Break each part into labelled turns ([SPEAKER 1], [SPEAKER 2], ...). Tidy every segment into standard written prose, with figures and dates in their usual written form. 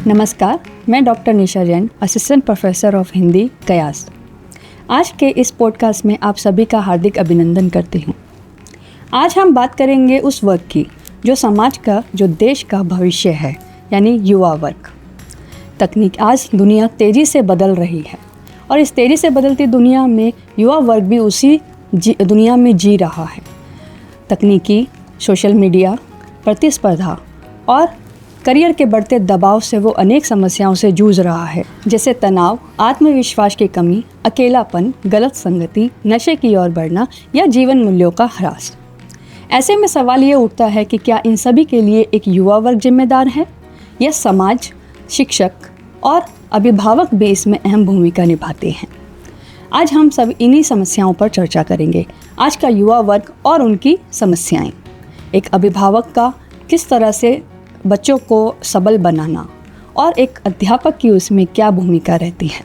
[SPEAKER 1] नमस्कार, मैं doctor Nisha Jain, assistant professor of Hindi कयास। आज के इस पॉडकास्ट में आप सभी का हार्दिक अभिनंदन करती हूँ। आज हम बात करेंगे उस वर्ग की जो समाज का, जो देश का भविष्य है, यानी युवा वर्ग। तकनीक आज दुनिया तेज़ी से बदल रही है और इस तेज़ी से बदलती दुनिया में युवा वर्ग भी उसी दुनिया में जी रहा है। तकनीकी, सोशल मीडिया, प्रतिस्पर्धा और करियर के बढ़ते दबाव से वो अनेक समस्याओं से जूझ रहा है, जैसे तनाव, आत्मविश्वास की कमी, अकेलापन, गलत संगति, नशे की ओर बढ़ना या जीवन मूल्यों का ह्रास। ऐसे में सवाल ये उठता है कि क्या इन सभी के लिए एक युवा वर्ग जिम्मेदार है या समाज, शिक्षक और अभिभावक भी इसमें अहम भूमिका निभाते हैं। आज हम सब इन्हीं समस्याओं पर चर्चा करेंगे। आज का युवा वर्ग और उनकी समस्याएं, एक अभिभावक का किस तरह से बच्चों को सबल बनाना और एक अध्यापक की उसमें क्या भूमिका रहती है।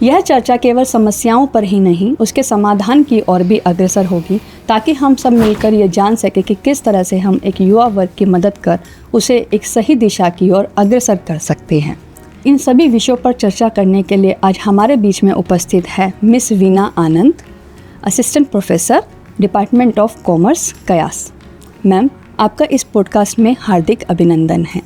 [SPEAKER 1] यह चर्चा केवल समस्याओं पर ही नहीं, उसके समाधान की ओर भी अग्रसर होगी, ताकि हम सब मिलकर ये जान सकें कि किस तरह से हम एक युवा वर्ग की मदद कर उसे एक सही दिशा की ओर अग्रसर कर सकते हैं। इन सभी विषयों पर चर्चा करने के लिए आज हमारे बीच में उपस्थित है miss Veena Anand, assistant professor, department of commerce, कयास। मैम, आपका इस पॉडकास्ट में हार्दिक अभिनंदन है।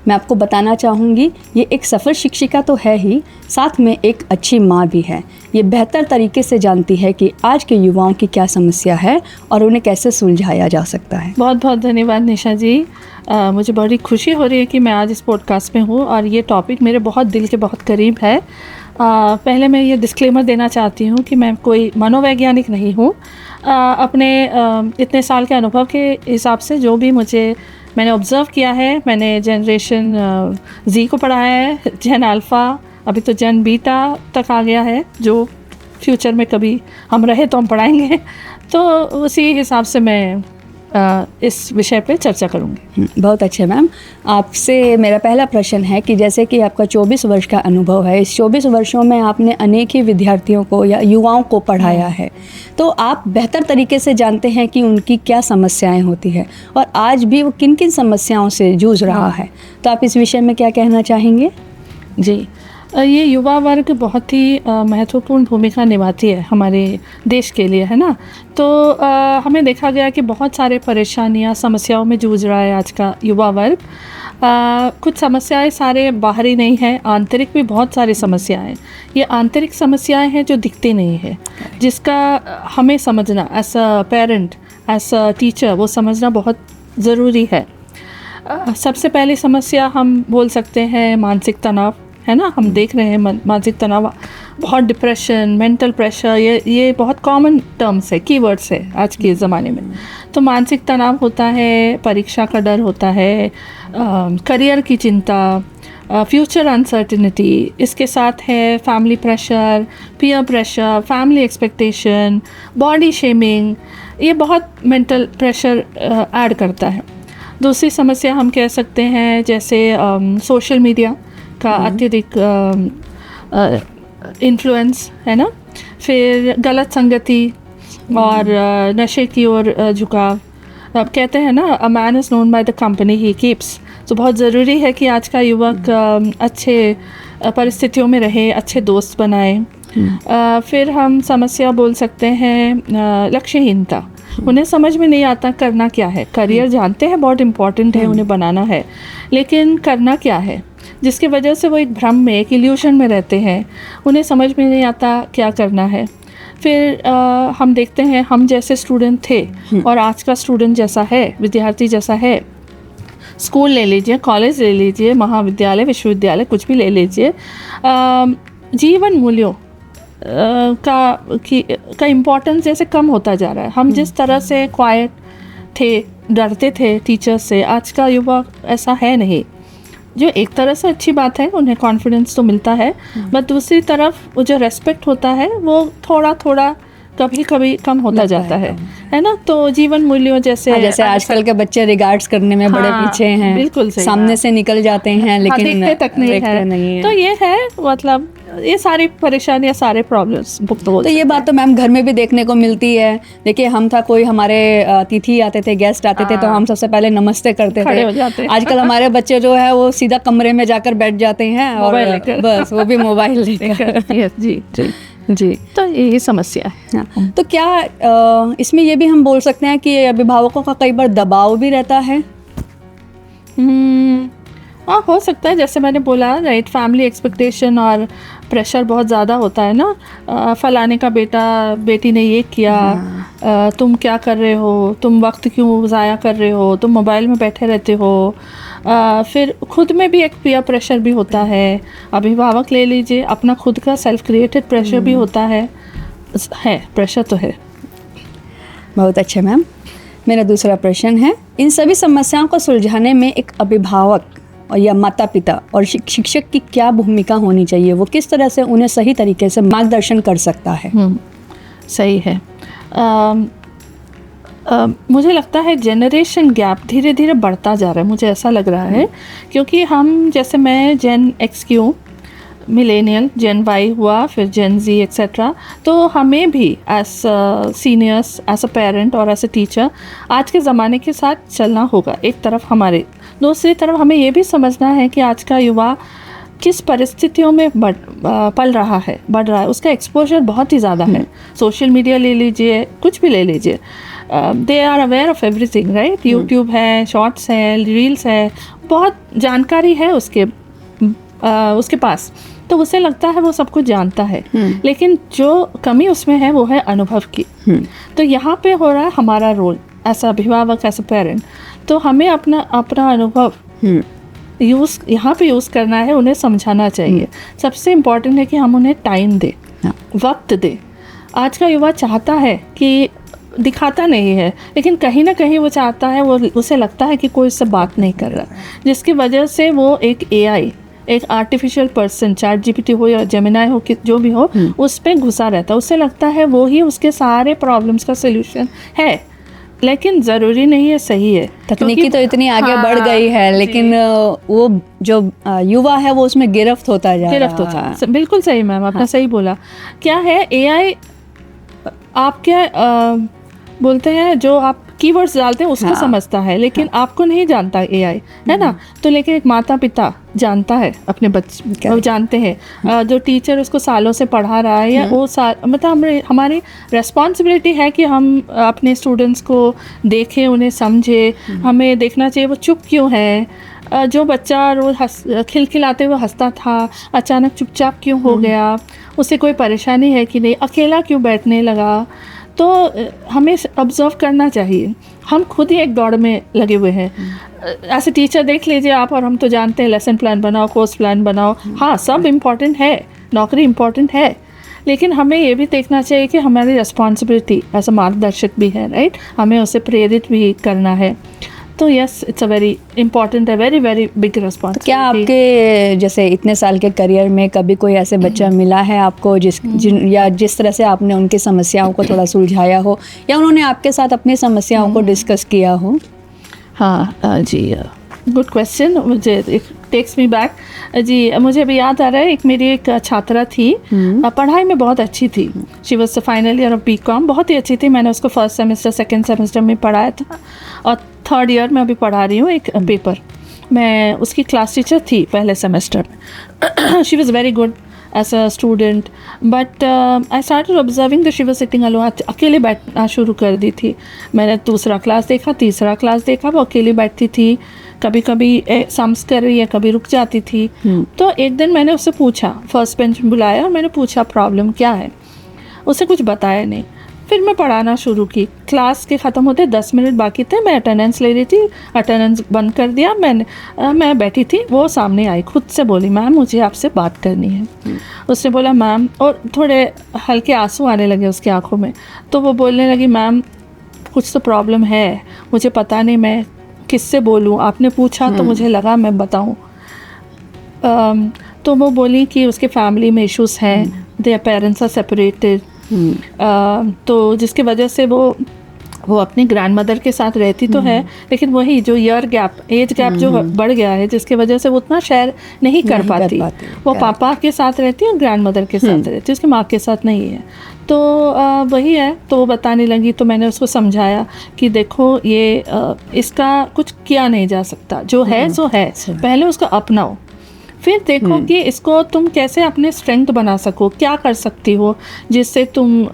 [SPEAKER 1] मैं आपको बताना चाहूँगी, ये एक सफल शिक्षिका तो है ही, साथ में एक अच्छी माँ भी है। ये बेहतर तरीके से जानती है कि आज के युवाओं की क्या समस्या है और उन्हें कैसे सुलझाया जा सकता है।
[SPEAKER 2] बहुत बहुत धन्यवाद निशा जी। मुझे बड़ी खुशी हो रही है कि मैं आज इस पॉडकास्ट में हूँ और ये टॉपिक मेरे बहुत दिल के बहुत करीब है। पहले मैं ये डिस्क्लेमर देना चाहती हूँ कि मैं कोई मनोवैज्ञानिक नहीं हूँ। अपने इतने साल के अनुभव के हिसाब से जो भी मैंने ऑब्ज़र्व किया है, मैंने जनरेशन जी को पढ़ाया है, जेन अल्फ़ा, अभी तो जेन बीटा तक आ गया है, जो फ्यूचर में कभी हम रहे तो हम पढ़ाएंगे। तो उसी हिसाब से मैं इस विषय पे चर्चा करूँगी।
[SPEAKER 1] बहुत अच्छे मैम। आपसे मेरा पहला प्रश्न है कि जैसे कि आपका 24 वर्ष का अनुभव है, इस 24 वर्षों में आपने अनेक ही विद्यार्थियों को या युवाओं को पढ़ाया है, तो आप बेहतर तरीके से जानते हैं कि उनकी क्या समस्याएं होती है और आज भी वो किन किन समस्याओं से जूझ रहा है। तो आप इस विषय में क्या कहना चाहेंगे?
[SPEAKER 2] जी, ये युवा वर्ग बहुत ही महत्वपूर्ण भूमिका निभाती है हमारे देश के लिए, है ना। तो हमें देखा गया कि बहुत सारे परेशानियां, समस्याओं में जूझ रहा है आज का युवा वर्ग। कुछ समस्याएं सारे बाहरी नहीं हैं, आंतरिक भी बहुत सारी समस्याएं हैं। ये आंतरिक समस्याएं हैं जो दिखती नहीं है, जिसका हमें समझना as a parent, as a teacher, वो समझना बहुत ज़रूरी है। सबसे पहली समस्या हम बोल सकते हैं मानसिक तनाव, है ना। हम देख रहे हैं मानसिक तनाव, बहुत डिप्रेशन, मेंटल प्रेशर, ये बहुत कॉमन टर्म्स है, कीवर्ड्स है आज के ज़माने में। तो मानसिक तनाव होता है, परीक्षा का डर होता है, करियर की चिंता, फ्यूचर अनसर्टिनिटी, इसके साथ है family pressure, peer pressure, family expectation, body shaming, ये बहुत मेंटल प्रेशर ऐड करता है। दूसरी समस्या हम कह सकते हैं जैसे सोशल मीडिया का अत्यधिक इन्फ्लुएंस, है ना। फिर गलत संगति और नशे की ओर झुकाव। अब कहते हैं ना, a man is known by the company he keeps. तो बहुत ज़रूरी है कि आज का युवक अच्छे परिस्थितियों में रहे, अच्छे दोस्त बनाए। फिर हम समस्या बोल सकते हैं लक्ष्यहीनता। उन्हें समझ में नहीं आता करना क्या है। करियर जानते हैं बहुत इम्पॉर्टेंट है, उन्हें बनाना है, लेकिन करना क्या है, जिसकी वजह से वो एक भ्रम में, एक इल्यूशन में रहते हैं। उन्हें समझ में नहीं आता क्या करना है। फिर हम देखते हैं हम जैसे स्टूडेंट थे और आज का स्टूडेंट जैसा है, विद्यार्थी जैसा है, स्कूल ले लीजिए, कॉलेज ले लीजिए, महाविद्यालय, विश्वविद्यालय, कुछ भी ले लीजिए, जीवन मूल्यों का इम्पोर्टेंस जैसे कम होता जा रहा है। हम जिस तरह से क्वाइट थे, डरते थे टीचर्स से, आज का युवा ऐसा है नहीं। जो एक तरह से अच्छी बात है, उन्हें कॉन्फिडेंस तो मिलता है, बट दूसरी तरफ वो जो रेस्पेक्ट होता है वो थोड़ा थोड़ा कभी कभी कम होता जाता है ना। तो जीवन मूल्यों जैसे
[SPEAKER 1] जैसे आजकल के बच्चे रिगार्ड्स करने में बड़े पीछे हैं,
[SPEAKER 2] बिल्कुल सही,
[SPEAKER 1] सामने से निकल जाते हैं लेकिन
[SPEAKER 2] देखते तक नहीं है। तो ये है मतलब ये सारी परेशानियां, सारे प्रॉब्लम्स भुगत होते।
[SPEAKER 1] तो ये बात तो मैम घर में भी देखने को मिलती है। देखिए हम था, कोई हमारे अतिथि आते थे, गेस्ट आते थे, तो हम सबसे पहले नमस्ते करते थे। आजकल हमारे बच्चे जो है वो सीधा कमरे में जाकर बैठ जाते हैं और बस वो भी मोबाइल लेकर।
[SPEAKER 2] जी जी जी, तो यही समस्या है।
[SPEAKER 1] तो क्या इसमें ये भी हम बोल सकते हैं कि अभिभावकों का कई बार दबाव भी रहता है?
[SPEAKER 2] हाँ, हो सकता है। जैसे मैंने बोला, राइट, फैमिली एक्सपेक्टेशन और प्रेशर बहुत ज़्यादा होता है ना। फलाने का बेटा बेटी ने ये किया, तुम क्या कर रहे हो, तुम वक्त क्यों ज़ाया कर रहे हो, तुम मोबाइल में बैठे रहते हो। फिर खुद में भी एक पीयर प्रेशर भी होता है। अभिभावक ले लीजिए, अपना खुद का सेल्फ क्रिएटेड प्रेशर भी होता है। प्रेशर तो है।
[SPEAKER 1] बहुत अच्छा मैम। मेरा दूसरा प्रश्न है, इन सभी समस्याओं को सुलझाने में एक अभिभावक या माता पिता और शिक्षक की क्या भूमिका होनी चाहिए? वो किस तरह से उन्हें सही तरीके से मार्गदर्शन कर सकता है?
[SPEAKER 2] सही है। मुझे लगता है जनरेशन गैप धीरे धीरे बढ़ता जा रहा है, मुझे ऐसा लग रहा है। क्योंकि हम, जैसे मैं Gen X Q, millennial, Gen Y हुआ, फिर जेन जी एक्सेट्रा, तो हमें भी as seniors, as a parent और एज अ टीचर आज के ज़माने के साथ चलना होगा एक तरफ हमारे। दूसरी तरफ हमें ये भी समझना है कि आज का युवा किस परिस्थितियों में पल रहा है, बढ़ रहा है। उसका एक्सपोजर बहुत ही ज़्यादा है। सोशल मीडिया ले लीजिए, कुछ भी ले लीजिए, they are aware of everything, right. YouTube है, शॉर्ट्स है, रील्स है, बहुत जानकारी है उसके पास। तो उसे लगता है वो सब कुछ जानता है, लेकिन जो कमी उसमें है वो है अनुभव की। तो यहाँ पे हो रहा है हमारा रोल एज अभिभावक, एज अ पेरेंट। तो हमें अपना अनुभव यहाँ पे यूज़ करना है, उन्हें समझाना चाहिए। सबसे इम्पॉर्टेंट है कि हम उन्हें टाइम दें, वक्त दें। आज का युवा चाहता है कि, दिखाता नहीं है, लेकिन कहीं ना कहीं वो चाहता है, वो उसे लगता है कि कोई उससे बात नहीं कर रहा, जिसकी वजह से वो एक AI, एक आर्टिफिशियल पर्सन, चैट GPT हो या जेमिनाई हो, कि जो भी हो, उस पर घुसा रहता है। उसे लगता है वो ही उसके सारे प्रॉब्लम्स का सलूशन है, लेकिन ज़रूरी नहीं है, सही है।
[SPEAKER 1] तकनीकी तो इतनी आगे बढ़ गई है, लेकिन वो जो युवा है वो उसमें गिरफ्त होता जा रहा है।
[SPEAKER 2] बिल्कुल सही मैम, आपने सही बोला। क्या है, AI आपके बोलते हैं, जो आप कीवर्ड्स डालते हैं उसको समझता है, लेकिन आपको नहीं जानता AI, है ना। तो लेकिन एक माता पिता जानता है अपने बच्चे, वो जानते हैं। जो टीचर उसको सालों से पढ़ा रहा है, या वो मतलब हमारी रिस्पॉन्सिबिलिटी है कि हम अपने स्टूडेंट्स को देखें, उन्हें समझे। हमें देखना चाहिए वो चुप क्यों है। जो बच्चा रोज़ खिलखिलाते हुए हंसता था, अचानक चुपचाप क्यों हो गया, उसे कोई परेशानी है कि नहीं, अकेला क्यों बैठने लगा। तो हमें ऑब्जर्व करना चाहिए। हम खुद ही एक दौड़ में लगे हुए हैं। ऐसे टीचर देख लीजिए आप और हम, तो जानते हैं, लेसन प्लान बनाओ, कोर्स प्लान बनाओ। हाँ, सब इम्पॉर्टेंट है, नौकरी इम्पॉर्टेंट है, लेकिन हमें ये भी देखना चाहिए कि हमारी रिस्पॉन्सिबिलिटी एज अ मार्गदर्शक भी है, राइट। हमें उसे प्रेरित भी करना है। तो yes, it's a very important, very very big responsibility.
[SPEAKER 1] क्या आपके जैसे इतने साल के करियर में कभी कोई ऐसे बच्चा मिला है आपको जिस तरह से आपने उनकी समस्याओं को थोड़ा सुलझाया हो, या उन्होंने आपके साथ अपनी समस्याओं को डिस्कस किया हो?
[SPEAKER 2] हाँ जी, गुड क्वेश्चन। मुझे टेक्स मी बैक जी। मुझे अभी याद आ रहा है, मेरी एक छात्रा थी, पढ़ाई में बहुत अच्छी थी। She was the final year of BCom, बहुत ही अच्छी थी। मैंने उसको फर्स्ट सेमेस्टर, सेकेंड सेमेस्टर में पढ़ाया था, और थर्ड ईयर में अभी पढ़ा रही हूँ एक पेपर। मैं उसकी क्लास टीचर थी पहले सेमेस्टर में। She was very good as a student, but I started observing that she was sitting alone. अकेले बैठना शुरू कर दी थी। मैंने दूसरा क्लास देखा, तीसरा क्लास देखा, वो अकेली बैठती थी, कभी कभी सम्स कर रही है, कभी रुक जाती थी। तो एक दिन मैंने उससे पूछा, फर्स्ट बेंच में बुलाया और मैंने पूछा प्रॉब्लम क्या है। उसे कुछ बताया नहीं। फिर मैं पढ़ाना शुरू की। क्लास के ख़त्म होते 10 मिनट बाकी थे, मैं अटेंडेंस ले रही थी, अटेंडेंस बंद कर दिया। मैं बैठी थी, वो सामने आई, खुद से बोली, मैम मुझे आपसे बात करनी है। उसने बोला मैम, और थोड़े हल्के आंसू आने लगे उसकी आंखों में। तो वो बोलने लगी, मैम कुछ तो प्रॉब्लम है, मुझे पता नहीं मैं किससे बोलूँ, आपने पूछा तो मुझे लगा मैं बताऊँ। तो वो बोली कि उसके फैमिली में इश्यूज़ हैं, देयर पेरेंट्स आर सेपरेटेड, तो जिसकी वजह से वो अपनी ग्रैंड मदर के साथ रहती तो है, लेकिन वही जो एज गैप जो बढ़ गया है, जिसकी वजह से वो उतना शेयर नहीं कर पाती। वो पापा के साथ रहती है और ग्रैंड मदर के साथ रहती है, उसकी माँ के साथ नहीं है। तो वही है, तो वो बताने लगी, तो मैंने उसको समझाया कि देखो ये इसका कुछ किया नहीं जा सकता, जो है सो है, पहले उसको अपनाओ, फिर देखो कि इसको तुम कैसे अपने स्ट्रेंथ बना सको, क्या कर सकती हो जिससे तुम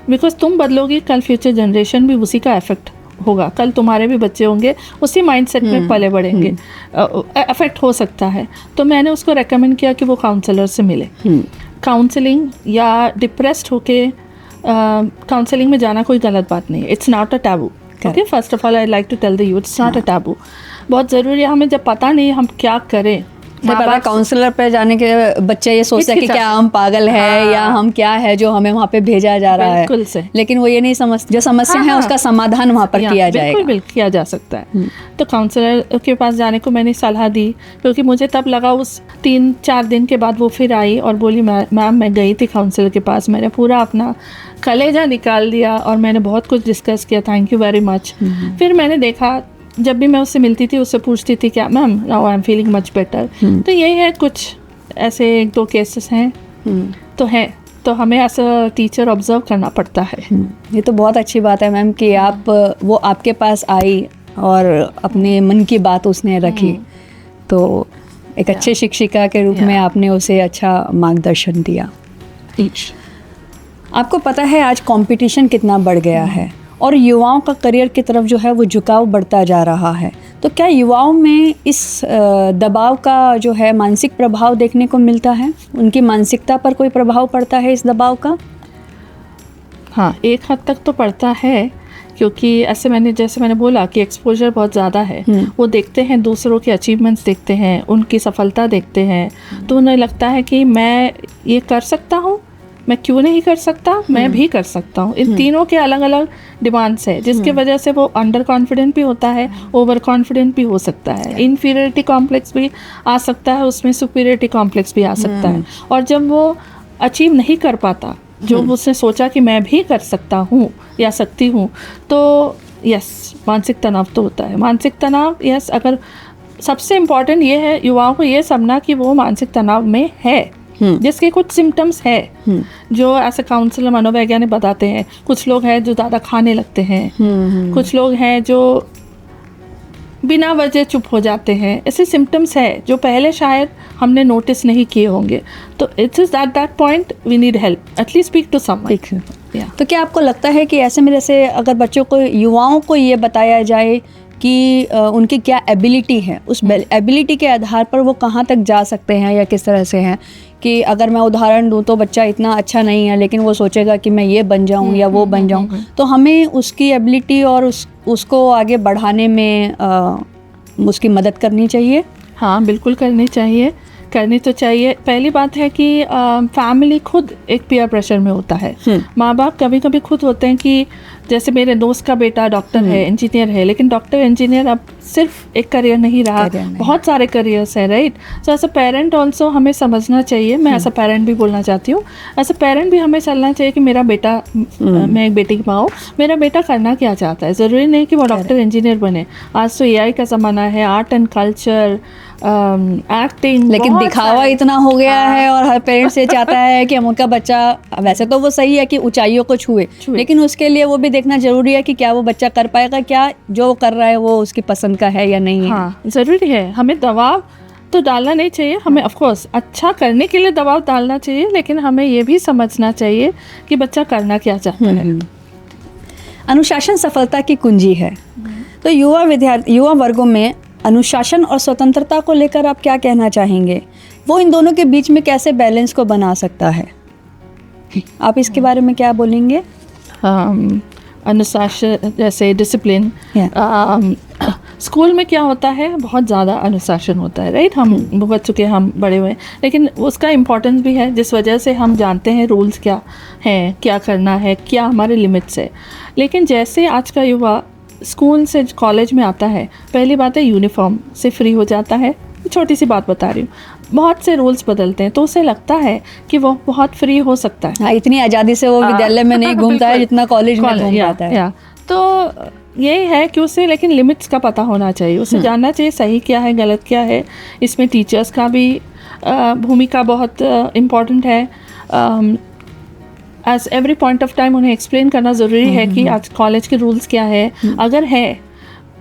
[SPEAKER 2] बिकॉज तुम बदलोगी, कल फ्यूचर जनरेशन भी उसी का इफेक्ट होगा, कल तुम्हारे भी बच्चे होंगे उसी माइंडसेट में पले बढ़ेंगे, अफेक्ट हो सकता है। तो मैंने उसको रेकमेंड किया कि वो काउंसलर से मिले। काउंसलिंग या डिप्रेस्ड होके काउंसलिंग में जाना कोई गलत बात नहीं है, it's not a taboo. Okay, first of all I like to tell the you it's not a taboo. बहुत ज़रूरी है, हमें जब पता नहीं हम क्या करें,
[SPEAKER 1] काउंसलर पे जाने के बच्चे ये सोचते हैं कि क्या हम पागल है या हम क्या है जो हमें वहाँ पे भेजा जा रहा है, लेकिन वो ये नहीं समझ, जो समस्या है उसका समाधान वहाँ पर किया जाएगा,
[SPEAKER 2] बिल्कुल किया जा सकता है। तो काउंसलर के पास जाने को मैंने सलाह दी, क्योंकि मुझे तब लगा, उस 3-4 दिन के बाद वो फिर आई और बोली मैम मैं गई थी काउंसलर के पास, मैंने पूरा अपना कलेजा निकाल दिया और मैंने बहुत कुछ डिस्कस किया, थैंक यू वेरी मच। फिर मैंने देखा, जब भी मैं उससे मिलती थी उससे पूछती थी क्या ma'am now I am feeling much better. तो यही है, कुछ ऐसे 1-2 केसेस हैं तो हमें ऐसा टीचर ऑब्जर्व करना पड़ता है।
[SPEAKER 1] ये तो बहुत अच्छी बात है मैम कि वो आपके पास आई और अपने मन की बात उसने रखी, तो एक अच्छे शिक्षिका के रूप में आपने उसे अच्छा मार्गदर्शन दिया। आपको पता है आज कंपटीशन कितना बढ़ गया है और युवाओं का करियर की तरफ जो है वो झुकाव बढ़ता जा रहा है, तो क्या युवाओं में इस दबाव का जो है मानसिक प्रभाव देखने को मिलता है? उनकी मानसिकता पर कोई प्रभाव पड़ता है इस दबाव का?
[SPEAKER 2] हाँ, एक हद तक तो पड़ता है, क्योंकि जैसे मैंने बोला कि एक्सपोजर बहुत ज़्यादा है। वो देखते हैं दूसरों के अचीवमेंट्स, देखते हैं उनकी सफलता देखते हैं, तो उन्हें लगता है कि मैं ये कर सकता हूँ, मैं क्यों नहीं कर सकता, मैं भी कर सकता हूँ। इन तीनों के अलग अलग डिमांड्स है, जिसके वजह से वो अंडर कॉन्फिडेंट भी होता है, ओवर कॉन्फिडेंट भी हो सकता है, इन्फीरियरिटी कॉम्प्लेक्स भी आ सकता है, उसमें सुपीरियरिटी कॉम्प्लेक्स भी आ सकता है। और जब वो अचीव नहीं कर पाता जो उसने सोचा कि मैं भी कर सकता हूँ या सकती हूँ, तो यस, मानसिक तनाव तो होता है। मानसिक तनाव, यस, अगर सबसे इम्पॉर्टेंट ये है युवाओं को ये समझना कि वो मानसिक तनाव में है, जिसके कुछ सिम्टम्स है जो ऐसे काउंसलर मनोवैज्ञानिक बताते हैं। कुछ लोग हैं जो ज़्यादा खाने लगते हैं, कुछ लोग हैं जो बिना वजह चुप हो जाते हैं। ऐसे सिम्टम्स है जो पहले शायद हमने नोटिस नहीं किए होंगे। तो it's is that point we need help, at least speak to someone.
[SPEAKER 1] तो क्या आपको लगता है कि ऐसे में जैसे अगर बच्चों को, युवाओं को ये बताया जाए कि उनकी क्या एबिलिटी है, उस एबिलिटी के आधार पर वो कहाँ तक जा सकते हैं या किस तरह से हैं, कि अगर मैं उदाहरण दूं तो बच्चा इतना अच्छा नहीं है लेकिन वो सोचेगा कि मैं ये बन जाऊं या वो बन जाऊं, तो हमें उसकी एबिलिटी और उसको आगे बढ़ाने में उसकी मदद करनी चाहिए।
[SPEAKER 2] हाँ, बिल्कुल करनी तो चाहिए। पहली बात है कि फैमिली खुद एक पीयर प्रेशर में होता है। माँ बाप कभी कभी खुद होते हैं कि जैसे मेरे दोस्त का बेटा डॉक्टर है, इंजीनियर है, लेकिन डॉक्टर इंजीनियर अब सिर्फ एक करियर नहीं रहा, बहुत सारे करियर्स हैं, right. So as a parent also हमें समझना चाहिए, मैं एज अ पेरेंट भी बोलना चाहती हूँ, एज अ पेरेंट भी हमें चलना चाहिए कि मेरा बेटा, मैं एक बेटी की माँ हूँ, मेरा बेटा करना क्या चाहता है। ज़रूरी नहीं कि वो डॉक्टर इंजीनियर बने। आज तो AI का ज़माना है, आर्ट एंड कल्चर, एक्टिंग,
[SPEAKER 1] लेकिन दिखावा इतना हो गया है और हर पेरेंट्स ये चाहता है कि उनका बच्चा, वैसे तो वो सही है कि ऊंचाइयों को छुए, लेकिन उसके लिए वो भी देखना जरूरी है कि क्या वो बच्चा कर पाएगा, क्या जो कर रहा है वो उसकी पसंद का है या नहीं है।
[SPEAKER 2] हाँ, ज़रूरी है। हमें दबाव तो डालना नहीं चाहिए, हमें ऑफ कोर्स अच्छा करने के लिए दबाव डालना चाहिए, लेकिन हमें ये भी समझना चाहिए कि बच्चा करना क्या चाहता है।
[SPEAKER 1] अनुशासन सफलता की कुंजी है। तो युवा वर्गों में अनुशासन और स्वतंत्रता को लेकर आप क्या कहना चाहेंगे? वो इन दोनों के बीच में कैसे बैलेंस को बना सकता है? आप इसके बारे में क्या बोलेंगे?
[SPEAKER 2] अनुशासन जैसे डिसिप्लिन, स्कूल में क्या होता है, बहुत ज़्यादा अनुशासन होता है, राइट। हम भुगत चुके, हम बड़े हुए, लेकिन उसका इम्पोर्टेंस भी है, जिस वजह से हम जानते हैं रूल्स क्या हैं, क्या करना है, क्या हमारे लिमिट्स है। लेकिन जैसे आज का युवा स्कूल से कॉलेज में आता है, पहली बात है यूनिफॉर्म से फ्री हो जाता है। छोटी सी बात बता रही हूँ, बहुत से रूल्स बदलते हैं, तो उसे लगता है कि वो बहुत फ्री हो सकता है।
[SPEAKER 1] हाँ, इतनी आज़ादी से वो विद्यालय में नहीं घूमता है जितना कॉलेज में घूम पाता है।
[SPEAKER 2] तो यही है कि उसे लेकिन लिमिट्स का पता होना चाहिए, उसे जानना चाहिए सही क्या है गलत क्या है। इसमें टीचर्स का भी भूमिका बहुत इम्पॉर्टेंट है। As every point of time उन्हें एक्सप्लेन करना ज़रूरी है कि आज कॉलेज के रूल्स क्या है। अगर है,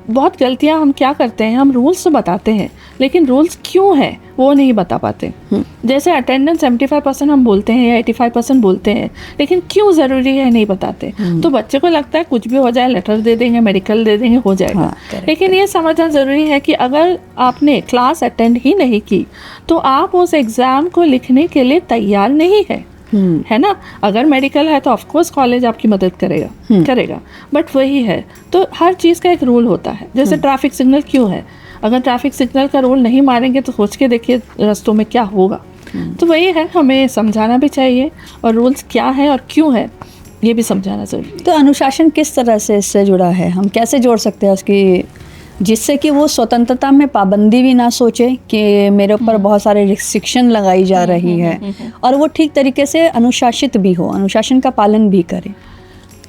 [SPEAKER 2] बहुत गलतियां हम क्या करते हैं, हम रूल्स तो बताते हैं लेकिन रूल्स क्यों है वो नहीं बता पाते। जैसे अटेंडेंस 75% हम बोलते हैं या 85% बोलते हैं, लेकिन क्यों ज़रूरी है नहीं बताते। तो बच्चे को लगता है कुछ भी हो जाए, लेटर दे देंगे, मेडिकल दे देंगे, हो जाएगा।
[SPEAKER 1] हाँ,
[SPEAKER 2] लेकिन ये समझना ज़रूरी है कि अगर आपने क्लास अटेंड ही नहीं की तो आप उस एग्ज़ाम को लिखने के लिए तैयार नहीं है ना। अगर मेडिकल है तो ऑफ कोर्स कॉलेज आपकी मदद करेगा, बट वही है। तो हर चीज़ का एक रूल होता है। जैसे ट्रैफिक सिग्नल क्यों है, अगर ट्रैफिक सिग्नल का रूल नहीं मारेंगे तो सोच के देखिए रास्तों में क्या होगा। तो वही है, हमें समझाना भी चाहिए और रूल्स क्या है और क्यों है ये भी समझाना ज़रूरी है।
[SPEAKER 1] तो अनुशासन किस तरह से इससे जुड़ा है, हम कैसे जोड़ सकते हैं उसकी, जिससे कि वो स्वतंत्रता में पाबंदी भी ना सोचे कि मेरे ऊपर बहुत सारे रिस्ट्रिक्शन लगाई जा रही है, और वो ठीक तरीके से अनुशासित भी हो, अनुशासन का पालन भी करे।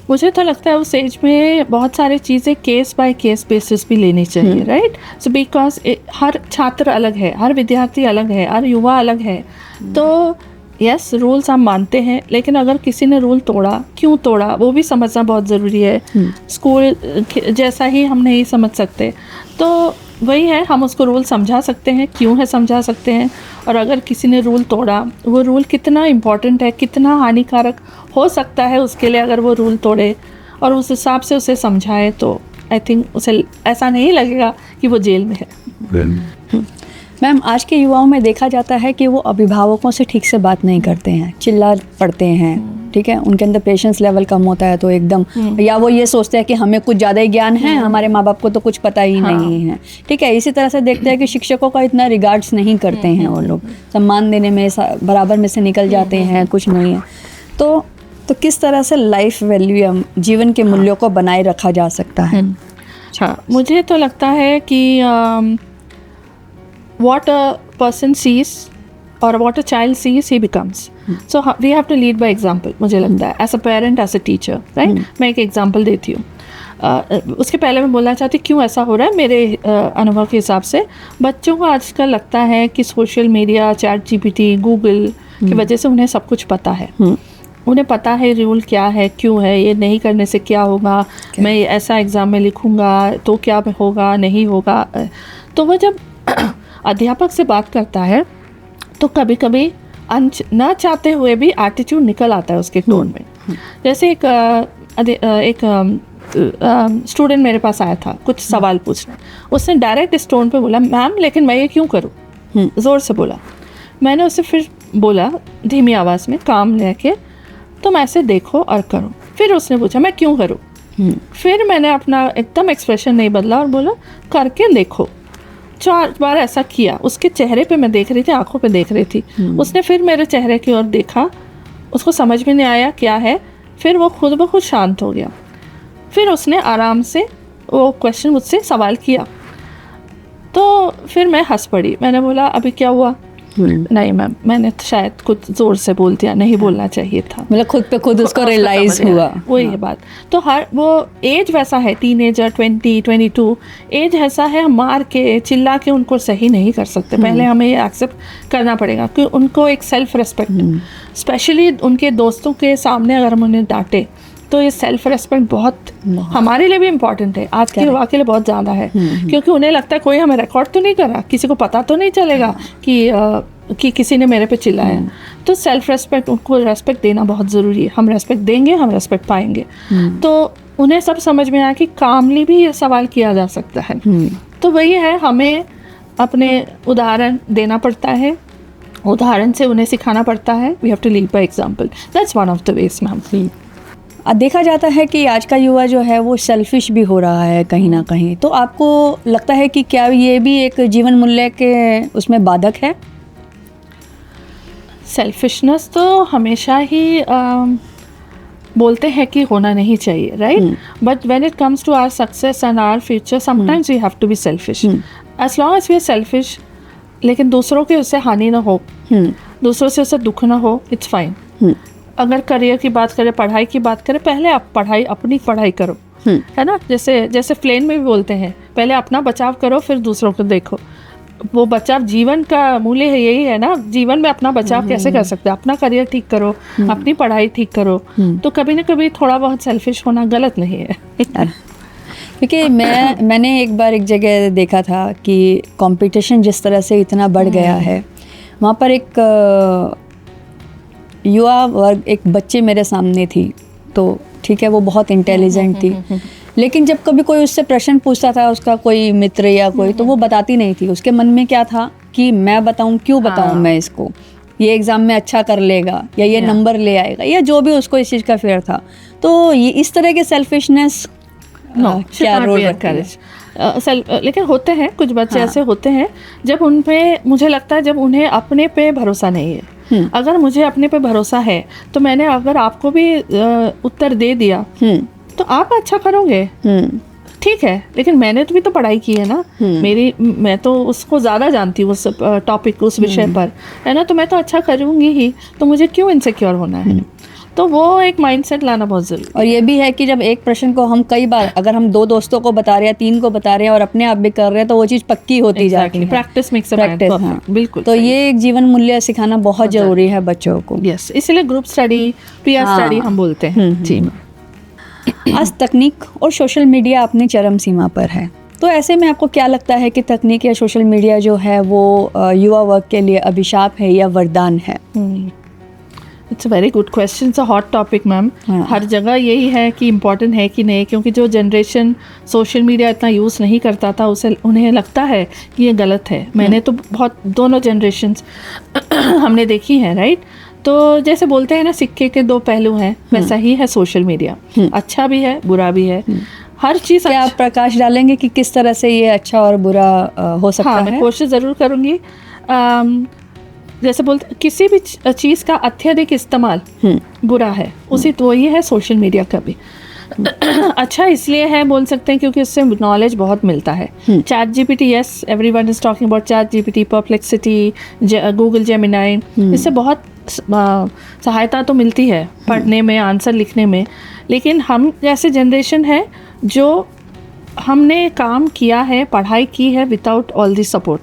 [SPEAKER 2] मुझे तो लगता है उस एज में बहुत सारी चीज़ें केस बाय केस बेसिस भी लेनी चाहिए, राइट। सो बिकॉज हर छात्र अलग है, हर विद्यार्थी अलग है, हर युवा अलग है। तो यस, रूल्स हम मानते हैं, लेकिन अगर किसी ने रूल तोड़ा, क्यों तोड़ा, वो भी समझना बहुत ज़रूरी है। स्कूल जैसा ही हम नहीं समझ सकते, तो वही है, हम उसको रूल समझा सकते हैं, क्यों है समझा सकते हैं। और अगर किसी ने रूल तोड़ा, वो रूल कितना इम्पोर्टेंट है, कितना हानिकारक हो सकता है उसके लिए अगर वो रूल तोड़े और उस हिसाब से उसे समझाए, तो आई थिंक उसे ऐसा नहीं लगेगा कि वो जेल में है।
[SPEAKER 1] मैम, आज के युवाओं में देखा जाता है कि वो अभिभावकों से ठीक से बात नहीं करते हैं, चिल्ला पड़ते हैं, ठीक है, उनके अंदर पेशेंस लेवल कम होता है, तो एकदम या वो ये सोचते हैं कि हमें कुछ ज़्यादा ही ज्ञान है, हमारे माँ बाप को तो कुछ पता ही नहीं है, ठीक है। इसी तरह से देखते हैं कि शिक्षकों का इतना रिगार्ड्स नहीं करते हैं, वो लोग सम्मान देने में बराबर में से निकल जाते हैं, कुछ नहीं है। तो किस तरह से लाइफ वैल्यू, जीवन के मूल्यों को बनाए रखा जा सकता है?
[SPEAKER 2] अच्छा, मुझे तो लगता है कि what a person sees or what a child sees he becomes. So we have to lead by example, मुझे लगता है, as a parent, as a teacher, right? मैं एक एग्जाम्पल देती हूँ। उसके पहले मैं बोलना चाहती हूँ क्यों ऐसा हो रहा है। मेरे अनुभव के हिसाब से बच्चों को आजकल लगता है कि सोशल मीडिया, ChatGPT, गूगल की वजह से उन्हें सब कुछ पता है। उन्हें पता है रूल क्या है, क्यों है, ये नहीं करने से क्या होगा, मैं ऐसा एग्ज़ाम में लिखूँगा तो क्या होगा, नहीं होगा। तो वह जब अध्यापक से बात करता है तो कभी कभी ना चाहते हुए भी एटीट्यूड निकल आता है उसके टोन में। जैसे एक स्टूडेंट मेरे पास आया था कुछ सवाल पूछने, उसने डायरेक्ट इस टोन पे बोला, मैम लेकिन मैं ये क्यों करूँ, ज़ोर से बोला। मैंने उसे फिर बोला धीमी आवाज़ में, काम लेके, तुम ऐसे देखो और करो। फिर उसने पूछा मैं क्यों करूँ, फिर मैंने अपना एकदम एक्सप्रेशन नहीं बदला और बोला करके देखो। 4 बार ऐसा किया, उसके चेहरे पे मैं देख रही थी, आंखों पे देख रही थी। उसने फिर मेरे चेहरे की ओर देखा, उसको समझ में नहीं आया क्या है, फिर वो खुद ब खुद शांत हो गया। फिर उसने आराम से वो क्वेश्चन मुझसे सवाल किया, तो फिर मैं हंस पड़ी। मैंने बोला अभी क्या हुआ, नहीं मैम मैंने तो शायद कुछ ज़ोर से बोल दिया, नहीं बोलना चाहिए था।
[SPEAKER 1] मतलब खुद पे खुद उसको रियलाइज हुआ।
[SPEAKER 2] वही है बात। तो हर वो एज वैसा है, टीनेजर 20-22 एज ऐसा है, मार के चिल्ला के उनको सही नहीं कर सकते। पहले हमें ये एक्सेप्ट करना पड़ेगा कि उनको एक सेल्फ रिस्पेक्ट, स्पेशली उनके दोस्तों के सामने अगर हम उन्हें डांटे तो ये सेल्फ रिस्पेक्ट बहुत हमारे लिए भी इम्पॉर्टेंट है, आज के युवा के लिए बहुत ज़्यादा है। क्योंकि उन्हें लगता है कोई हमें रिकॉर्ड तो नहीं करा, किसी को पता तो नहीं चलेगा कि किसी ने मेरे पे चिल्लाया। तो सेल्फ रिस्पेक्ट, उनको रेस्पेक्ट देना बहुत ज़रूरी है। हम रेस्पेक्ट देंगे, हम रेस्पेक्ट पाएंगे। तो उन्हें सब समझ में आया कि कामली भी ये सवाल किया जा सकता है। तो वही है, हमें अपने उदाहरण देना पड़ता है, उदाहरण से उन्हें सिखाना पड़ता है। We have to lead by example, that's one of the ways ma'am.
[SPEAKER 1] देखा जाता है कि आज का युवा जो है वो सेल्फिश भी हो रहा है कहीं ना कहीं, तो आपको लगता है कि क्या ये भी एक जीवन मूल्य के उसमें बाधक है?
[SPEAKER 2] सेल्फिशनेस तो हमेशा ही बोलते हैं कि होना नहीं चाहिए, right? But when it comes to our success and our future, sometimes we have to be selfish. As long as we are selfish, लेकिन दूसरों के उससे हानि ना हो, दूसरों से उससे दुख ना हो, इट्स फाइन। अगर करियर की बात करें, पढ़ाई की बात करें, पहले आप अपनी पढ़ाई करो, है ना। जैसे प्लेन में भी बोलते हैं, पहले अपना बचाव करो फिर दूसरों को देखो। वो बचाव जीवन का मूल्य है, यही है ना। जीवन में अपना बचाव कैसे कर सकते हैं? अपना करियर ठीक करो, अपनी पढ़ाई ठीक करो। तो कभी ना कभी थोड़ा बहुत सेल्फिश होना गलत नहीं है।
[SPEAKER 1] क्योंकि मैंने एक बार एक जगह देखा था कि कंपटीशन जिस तरह से इतना बढ़ गया है, वहाँ पर एक युवा वर्ग, एक बच्चे मेरे सामने थी, तो ठीक है वो बहुत इंटेलिजेंट थी, लेकिन जब कभी कोई उससे प्रश्न पूछता था, उसका कोई मित्र या कोई, तो वो बताती नहीं थी। उसके मन में क्या था कि मैं बताऊं, क्यों बताऊं मैं इसको, ये एग्ज़ाम में अच्छा कर लेगा या ये नंबर ले आएगा, या जो भी उसको इस चीज़ का फेयर था। तो ये इस तरह के सेल्फिशनेस क्या रोल रखती है?
[SPEAKER 2] लेकिन होते हैं कुछ बच्चे ऐसे होते हैं, जब उन पे, मुझे लगता है जब उन्हें अपने पे भरोसा नहीं है। अगर मुझे अपने पे भरोसा है तो मैंने अगर आपको भी उत्तर दे दिया तो आप अच्छा करोगे, ठीक है, लेकिन मैंने तो भी तो पढ़ाई की है ना, मैं तो उसको ज़्यादा जानती हूँ, उस टॉपिक, उस विषय पर, है ना, तो मैं तो अच्छा करूँगी ही, तो मुझे क्यों इनसिक्योर होना है? तो वो एक माइंडसेट लाना बहुत जरूरी।
[SPEAKER 1] और ये भी है कि जब एक प्रश्न को हम कई बार, अगर हम 2 दोस्तों को बता रहे हैं, 3 को बता रहे हैं और अपने आप भी कर रहे हैं, तो वो चीज़ पक्की होती जाती है।
[SPEAKER 2] Practice makes a man perfect, बिल्कुल।
[SPEAKER 1] तो ये एक जीवन मूल्य सिखाना बहुत जरूरी है बच्चों को।
[SPEAKER 2] यस, इसलिए ग्रुप स्टडी, पीयर स्टडी हम बोलते हैं। जी।
[SPEAKER 1] आज तकनीक और सोशल मीडिया अपनी चरम सीमा पर है, तो ऐसे में आपको क्या लगता है कि तकनीक या सोशल मीडिया जो है वो युवा वर्ग के लिए अभिशाप है या वरदान है?
[SPEAKER 2] It's a very good question, it's a hot topic ma'am. हर जगह यही है कि इम्पोर्टेंट है कि नहीं, क्योंकि जो जनरेशन सोशल मीडिया इतना यूज़ नहीं करता था, उन्हें लगता है कि ये गलत है। मैंने तो बहुत, दोनों जनरेशन्स हमने देखी हैं, राइट। तो जैसे बोलते हैं ना, सिक्के के 2 पहलू हैं, वैसा ही है सोशल मीडिया। अच्छा भी है, बुरा भी है, हर चीज़।
[SPEAKER 1] क्या आप प्रकाश डालेंगे कि किस तरह से ये अच्छा और बुरा हो सकता है?
[SPEAKER 2] मैं कोशिश ज़रूर करूँगी। जैसे बोलते, किसी भी चीज़ का अत्यधिक इस्तेमाल बुरा है, उसी तो वही है सोशल मीडिया का भी। अच्छा इसलिए है बोल सकते हैं क्योंकि इससे नॉलेज बहुत मिलता है। Chat GPT, yes, everyone is talking about chat GPT, perplexity, Google Gemini, इससे बहुत सहायता तो मिलती है पढ़ने में, आंसर लिखने में। लेकिन हम जैसे जनरेशन है जो हमने काम किया है, पढ़ाई की है विदाउट ऑल दिस सपोर्ट,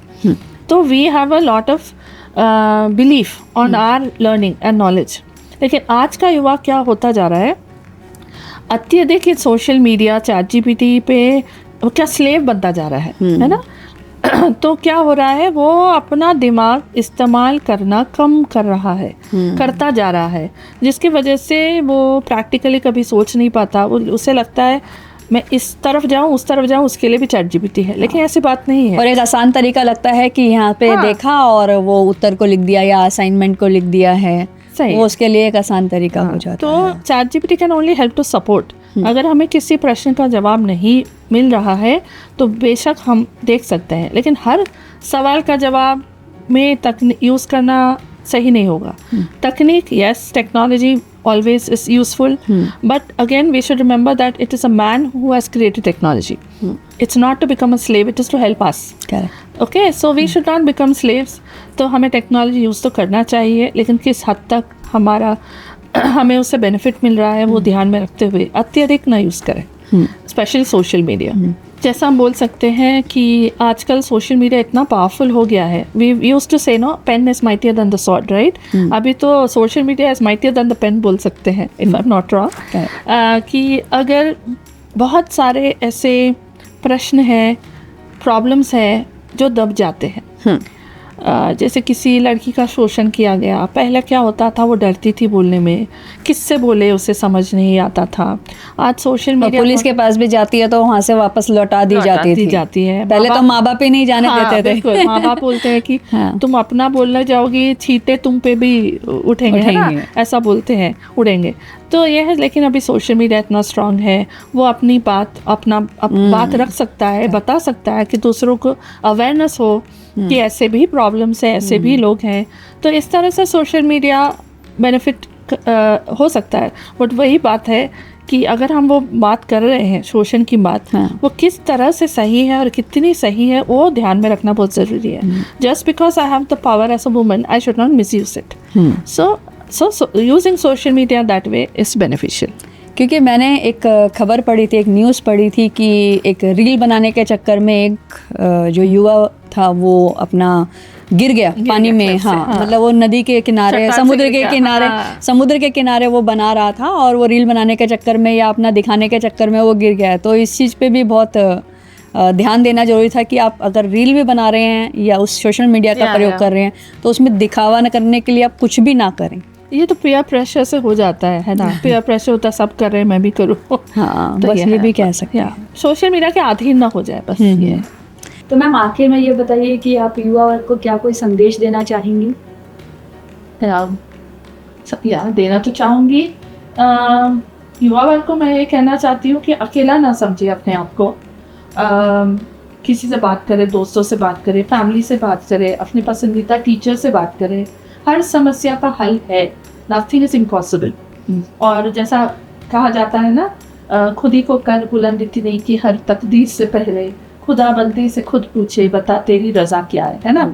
[SPEAKER 2] तो we have a lot of belief on our learning and knowledge. लेकिन आज का युवा क्या होता जा रहा है, अत्यधिक सोशल मीडिया, चैट जीपीटी पे क्या स्लेव बनता जा रहा है ना। तो क्या हो रहा है, वो अपना दिमाग इस्तेमाल करना कम कर रहा है, करता जा रहा है, जिसकी वजह से वो प्रैक्टिकली कभी सोच नहीं पाता। उसे लगता है मैं इस तरफ जाऊं, उस तरफ जाऊं, उसके लिए भी चैट जीपीटी है। लेकिन ऐसी बात नहीं है।
[SPEAKER 1] और एक आसान तरीका लगता है कि यहाँ पे देखा और वो उत्तर को लिख दिया या असाइनमेंट को लिख दिया है, वो उसके लिए एक आसान तरीका हो जाता है।
[SPEAKER 2] तो ChatGPT can only help to support. अगर हमें किसी प्रश्न का जवाब नहीं मिल रहा है तो बेशक हम देख सकते हैं, लेकिन हर सवाल का जवाब में तकनीक यूज़ करना सही नहीं होगा। तकनीक, yes, technology always is useful, but again we should remember that it is a man who has created technology. It's not to become a slave, it is to help us.
[SPEAKER 1] Correct.
[SPEAKER 2] Okay, so we should not become slaves. तो हमें technology use तो करना चाहिए, लेकिन किस हद तक हमें उससे बेनिफिट मिल रहा है वो ध्यान में रखते हुए अत्यधिक ना यूज़ करें, स्पेशली सोशल मीडिया। जैसा हम बोल सकते हैं कि आजकल सोशल मीडिया इतना पावरफुल हो गया है। We used to say no pen is mightier than the sword, right. अभी तो social media is mightier than the pen बोल सकते हैं, if I am not wrong. कि अगर बहुत सारे ऐसे प्रश्न हैं, प्रॉब्लम्स हैं जो दब जाते हैं। जैसे किसी लड़की का शोषण किया गया, पहले क्या होता था, वो डरती थी बोलने में, किससे बोले उसे समझ नहीं आता था। आज सोशल मीडिया
[SPEAKER 1] पुलिस के पास भी जाती है तो वहाँ से वापस लौटा दी जाती है। पहले तो माँ बाप ही नहीं जाने देते थे।
[SPEAKER 2] माँ बाप बोलते हैं कि तुम अपना बोलने जाओगी, छींटे तुम पे भी उठेंगे, है ना? ऐसा बोलते हैं, उड़ेंगे। तो ये है, लेकिन अभी सोशल मीडिया इतना स्ट्रांग है, वो अपनी बात बात रख सकता है, बता सकता है कि दूसरों को अवेयरनेस हो कि ऐसे भी प्रॉब्लम्स हैं, ऐसे भी लोग हैं। तो इस तरह से सोशल मीडिया बेनिफिट हो सकता है। बट वही बात है कि अगर हम वो बात कर रहे हैं शोषण की बात,
[SPEAKER 1] हाँ।
[SPEAKER 2] वो किस तरह से सही है और कितनी सही है वो ध्यान में रखना बहुत ज़रूरी है। Just because I have the power as a woman I should not misuse it. So using social media that way is beneficial.
[SPEAKER 1] क्योंकि मैंने एक खबर पढ़ी थी, एक न्यूज़ पढ़ी थी कि एक रील बनाने के चक्कर में एक जो युवा था वो अपना गिर गया पानी में। हाँ, मतलब वो नदी के किनारे,
[SPEAKER 2] चट्टान से
[SPEAKER 1] समुद्र
[SPEAKER 2] गिर
[SPEAKER 1] के
[SPEAKER 2] गया,
[SPEAKER 1] किनारे,
[SPEAKER 2] हाँ।
[SPEAKER 1] समुद्र के किनारे वो बना रहा था और वो रील बनाने के चक्कर में या अपना दिखाने के चक्कर में वो गिर गया। तो इस चीज़ पे भी बहुत ध्यान देना जरूरी था कि आप अगर रील भी बना रहे हैं या उस सोशल मीडिया का प्रयोग कर रहे हैं तो उसमें दिखावा न करने के लिए आप कुछ भी ना करें।
[SPEAKER 2] ये तो पीयर प्रेशर से हो जाता है ना। पीयर प्रेशर होता है, सब कर रहे हैं मैं भी करूँ।
[SPEAKER 1] हाँ,
[SPEAKER 2] तो
[SPEAKER 1] बस ये भी कह सकते हैं।
[SPEAKER 2] सोशल मीडिया के अधीन ना हो जाए बस ये।
[SPEAKER 1] तो मैम आखिर में ये बताइए कि आप युवा वर्ग को क्या कोई संदेश देना चाहेंगी?
[SPEAKER 2] या देना तो चाहूँगी। युवा वर्ग को मैं ये कहना चाहती हूँ कि अकेला ना समझे अपने आप को। किसी से बात करें, दोस्तों से बात करें, फैमिली से बात करें, अपने पसंदीदा टीचर से बात करें। हर समस्या का हल है, नथिंग इज इम्पॉसिबल। और जैसा कहा जाता है ना, खुद ही को कर बुलंद इतनी कि हर तकदीर से पहले खुदा बंदे से खुद पूछे बता तेरी रजा क्या है ना।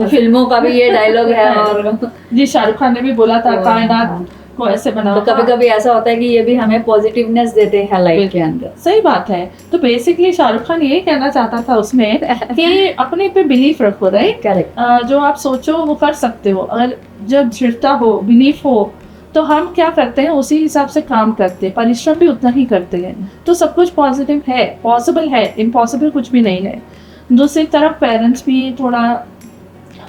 [SPEAKER 1] फिल्मों का भी ये डायलॉग है और
[SPEAKER 2] जी शाहरुख खान ने भी बोला था कायनात को ऐसे बनाओ।
[SPEAKER 1] तो कभी कभी ऐसा होता है कि ये भी हमें पॉजिटिवनेस देते हैं लाइफ के अंदर।
[SPEAKER 2] सही बात है। तो बेसिकली शाहरुख खान ये कहना चाहता था उसमें कि अपने पे बिलीफ रखो, राइट।
[SPEAKER 1] करेक्ट।
[SPEAKER 2] जो आप सोचो वो कर सकते हो। अगर जब दृढ़ता हो, बिलीफ हो, तो हम क्या करते हैं उसी हिसाब से काम करते हैं, परिश्रम भी उतना ही करते हैं। तो सब कुछ पॉजिटिव है, पॉसिबल है, इम्पॉसिबल कुछ भी नहीं है। दूसरी तरफ पेरेंट्स भी थोड़ा,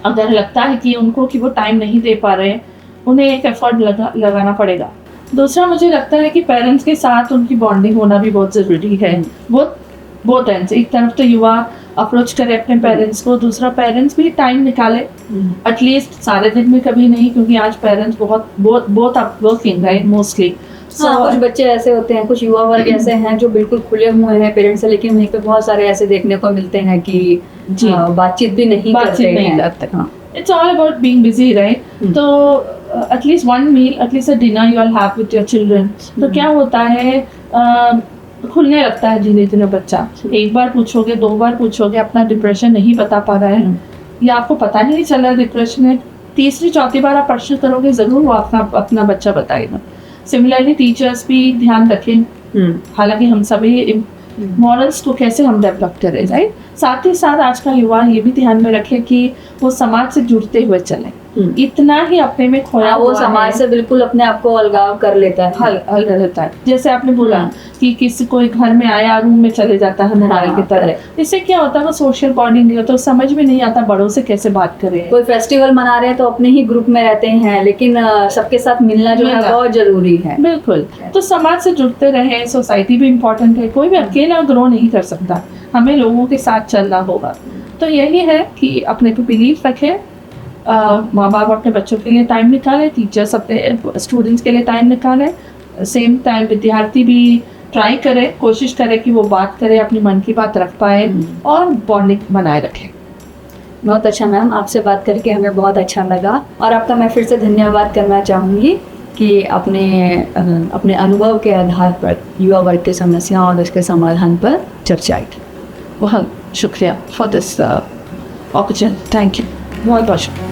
[SPEAKER 2] अगर लगता है कि उनको कि वो टाइम नहीं दे पा रहे, उन्हें एक एफर्ट लगाना पड़ेगा। दूसरा मुझे लगता है कि पेरेंट्स के साथ उनकी बॉन्डिंग होना भी बहुत ज़रूरी है। बहुत एंड से, एक तरफ तो युवा अप्रोच करे अपने पेरेंट्स को, दूसरा पेरेंट्स भी टाइम निकाले एटलीस्ट सारे दिन में कभी नहीं, क्योंकि आज पेरेंट्स बहुत अप वर्किंग राइट मोस्टली।
[SPEAKER 1] कुछ बच्चे ऐसे होते हैं, कुछ युवा वर्ग ऐसे हैं जो बिल्कुल खुले हुए हैं पेरेंट्स से, लेकिन वहीं पे बहुत सारे ऐसे देखने को मिलते हैं कि बातचीत भी नहीं करते हैं।
[SPEAKER 2] It's all about being busy, right? तो at least one meal, at least a dinner you all have with your children. तो क्या होता है, खुलने लगता है धीरे धीरे बच्चा। एक बार पूछोगे, दो बार पूछोगे, अपना डिप्रेशन नहीं बता पा रहा है या आपको पता नहीं चल रहा डिप्रेशन है, तीसरी चौथी बार आप प्रश्न करोगे जरूर वो अपना बच्चा बताएगा। सिमिलरली टीचर्स भी ध्यान रखें, हालांकि हम सभी मॉरल्स को कैसे हम डेवलप करें, राइट। साथ ही साथ आज का युवा ये भी ध्यान में रखे कि वो समाज से जुड़ते हुए चले। इतना ही अपने में खोया
[SPEAKER 1] वो समाज से बिल्कुल अपने आप को अलगाव कर लेता है,
[SPEAKER 2] हल रहता है। जैसे आपने बोला कि किसी कोई घर में आया रूम में चले जाता है मोबाइल की तरह, इससे क्या होता है वो सोशल बॉन्डिंग नहीं होता, समझ में नहीं आता बड़ों से कैसे बात करें।
[SPEAKER 1] कोई फेस्टिवल मना रहे हैं तो अपने ही ग्रुप में रहते हैं, लेकिन सबके साथ मिलना जो है बहुत जरूरी है।
[SPEAKER 2] बिल्कुल। तो समाज से जुड़ते रहे, सोसाइटी भी इम्पोर्टेंट है, कोई भी अकेला ग्रो नहीं कर सकता, हमें लोगों के साथ चलना होगा। तो यही है कि अपने पे बिलीफ रखें, माँ बाप अपने बच्चों के लिए टाइम निकालें, टीचर्स अपने स्टूडेंट्स के लिए टाइम निकालें, सेम टाइम विद्यार्थी भी ट्राई करें, कोशिश करें कि वो बात करें, अपनी मन की बात रख पाए और बॉन्डिंग बनाए रखें।
[SPEAKER 1] बहुत अच्छा मैम, आपसे बात करके हमें बहुत अच्छा लगा और आपका मैं फिर से धन्यवाद करना चाहूँगी कि अपने अनुभव के आधार पर युवा वर्ग की समस्याओं और उसके समाधान पर चर्चा की।
[SPEAKER 2] बहुत शुक्रिया for this opportunity. Thank you, बहुत बहुत शुक्रिया।